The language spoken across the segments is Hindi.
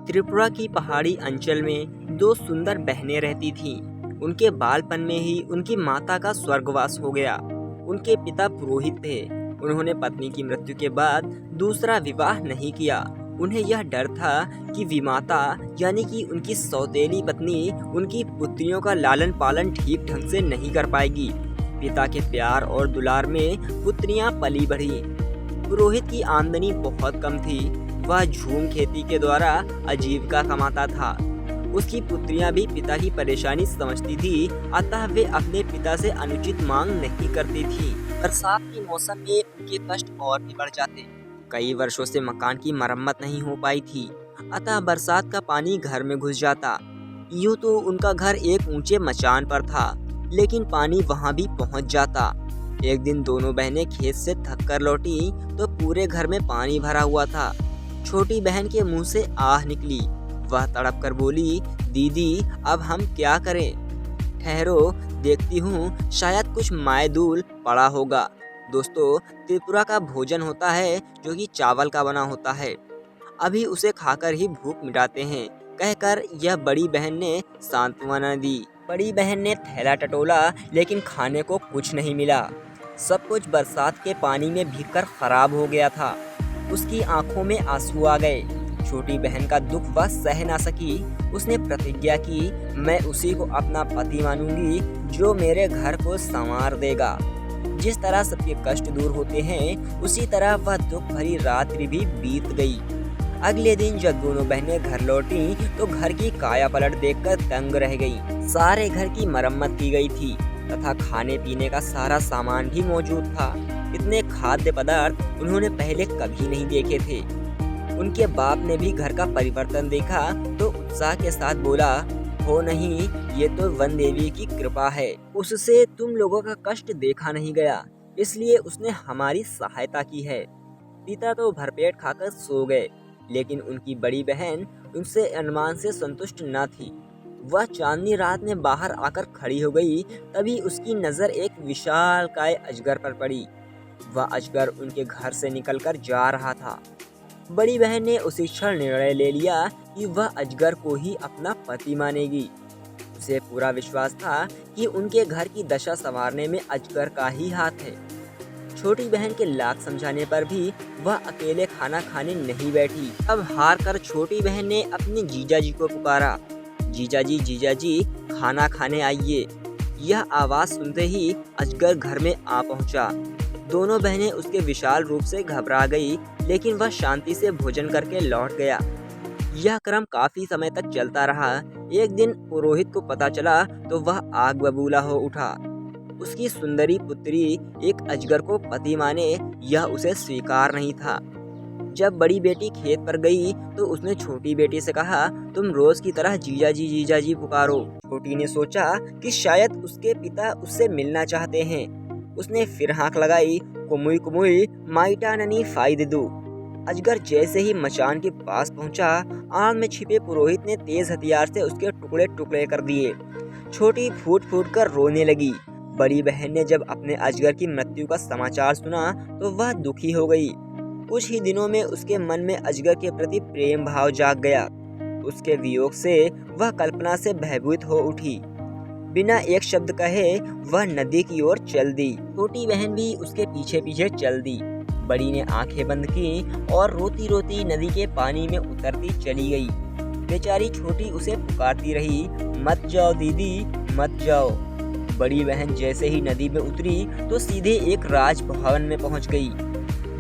त्रिपुरा की पहाड़ी अंचल में दो सुंदर बहनें रहती थीं। उनके बालपन में ही उनकी माता का स्वर्गवास हो गया। उनके पिता पुरोहित थे। उन्होंने पत्नी की मृत्यु के बाद दूसरा विवाह नहीं किया। उन्हें यह डर था कि विमाता यानी कि उनकी सौतेली पत्नी उनकी पुत्रियों का लालन पालन ठीक ढंग से नहीं कर पाएगी। पिता के प्यार और दुलार में पुत्रियां पली बढ़ी। पुरोहित की आमदनी बहुत कम थी। वह झूम खेती के द्वारा आजीविका कमाता था। उसकी पुत्रियां भी पिता की परेशानी समझती थी, अतः वे अपने पिता से अनुचित मांग नहीं करती थी। बरसात के मौसम में उनके कष्ट और भी बढ़ जाते। कई वर्षों से मकान की मरम्मत नहीं हो पाई थी, अतः बरसात का पानी घर में घुस जाता। यूं तो उनका घर एक ऊंचे मचान पर था, लेकिन पानी वहां भी पहुंच जाता। एक दिन दोनों बहनें खेत से थक कर लौटी तो पूरे घर में पानी भरा हुआ था। छोटी बहन के मुंह से आह निकली। वह तड़प कर बोली, दीदी अब हम क्या करें? ठहरो, देखती हूँ, शायद कुछ मायदूल पड़ा होगा। दोस्तों, त्रिपुरा का भोजन होता है जो कि चावल का बना होता है। अभी उसे खाकर ही भूख मिटाते हैं, कहकर यह बड़ी बहन ने सांत्वना दी। बड़ी बहन ने थैला टटोला, लेकिन खाने को कुछ नहीं मिला। सब कुछ बरसात के पानी में भीगकर खराब हो गया था। उसकी आंखों में आंसू आ गए। छोटी बहन का दुख वह सह ना सकी। उसने प्रतिज्ञा की, मैं उसी को अपना पति मानूंगी जो मेरे घर को संवार देगा। जिस तरह सबके कष्ट दूर होते हैं, उसी तरह वह दुख भरी रात्रि भी बीत गई। अगले दिन जब दोनों बहनें घर लौटी तो घर की काया पलट देखकर दंग रह गई। सारे घर की मरम्मत की गई थी तथा खाने पीने का सारा सामान भी मौजूद था। इतने खाद्य पदार्थ उन्होंने पहले कभी नहीं देखे थे। उनके बाप ने भी घर का परिवर्तन देखा तो उत्साह के साथ बोला, हो नहीं, ये तो वन देवी की कृपा है। उससे तुम लोगों का कष्ट देखा नहीं गया, इसलिए उसने हमारी सहायता की है। पिता तो भरपेट खाकर सो गए, लेकिन उनकी बड़ी बहन उनसे अनुमान से संतुष्ट न थी। वह चांदनी रात में बाहर आकर खड़ी हो गई। तभी उसकी नजर एक विशालकाय अजगर पर पड़ी। वह अजगर उनके घर से निकलकर जा रहा था। बड़ी बहन ने उसी क्षण निर्णय ले लिया कि वह अजगर को ही अपना पति मानेगी। उसे पूरा विश्वास था कि उनके घर की दशा संवारने में अजगर का ही हाथ है। छोटी बहन के लाख समझाने पर भी वह अकेले खाना खाने नहीं बैठी। अब हार कर छोटी बहन ने अपने जीजाजी को पुकारा, जीजाजी जीजाजी खाना खाने आइए। यह आवाज सुनते ही अजगर घर में आ पहुंचा। दोनों बहनें उसके विशाल रूप से घबरा गई, लेकिन वह शांति से भोजन करके लौट गया। यह क्रम काफी समय तक चलता रहा। एक दिन पुरोहित को पता चला तो वह आग बबूला हो उठा। उसकी सुंदरी पुत्री एक अजगर को पति माने, यह उसे स्वीकार नहीं था। जब बड़ी बेटी खेत पर गई तो उसने छोटी बेटी से कहा, तुम रोज की तरह जीजाजी जीजाजी पुकारो। छोटी ने सोचा कि शायद उसके पिता उससे मिलना चाहते हैं। उसने फिर हाँक लगाई, कुमुई कुमुई माइटा ननी फाइददू। अजगर जैसे ही मचान के पास पहुंचा, आग में छिपे पुरोहित ने तेज हथियार से उसके टुकड़े टुकड़े कर दिए। छोटी फूट फूट कर रोने लगी। बड़ी बहन ने जब अपने अजगर की मृत्यु का समाचार सुना तो वह दुखी हो गई। कुछ ही दिनों में उसके मन में अजगर के प्रति प्रेम भाव जाग गया। उसके वियोग से वह कल्पना से भयभीत हो उठी। बिना एक शब्द कहे वह नदी की ओर चल दी। छोटी बहन भी उसके पीछे पीछे चल दी। बड़ी ने आंखें बंद की और रोती रोती नदी के पानी में उतरती चली गई। बेचारी छोटी उसे पुकारती रही, मत जाओ दीदी, मत जाओ। बड़ी बहन जैसे ही नदी में उतरी तो सीधे एक राजभवन में पहुंच गई।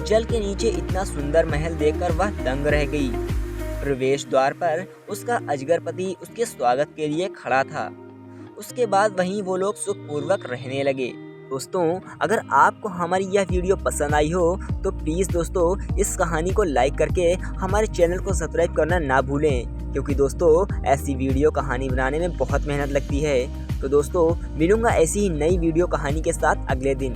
जल के नीचे इतना सुंदर महल देखकर वह दंग रह गई। प्रवेश द्वार पर उसका अजगर पति उसके स्वागत के लिए खड़ा था। उसके बाद वहीं वो लोग सुखपूर्वक रहने लगे। दोस्तों, अगर आपको हमारी यह वीडियो पसंद आई हो तो प्लीज़ दोस्तों इस कहानी को लाइक करके हमारे चैनल को सब्सक्राइब करना ना भूलें, क्योंकि दोस्तों ऐसी वीडियो कहानी बनाने में बहुत मेहनत लगती है। तो दोस्तों मिलूंगा ऐसी ही नई वीडियो कहानी के साथ अगले दिन।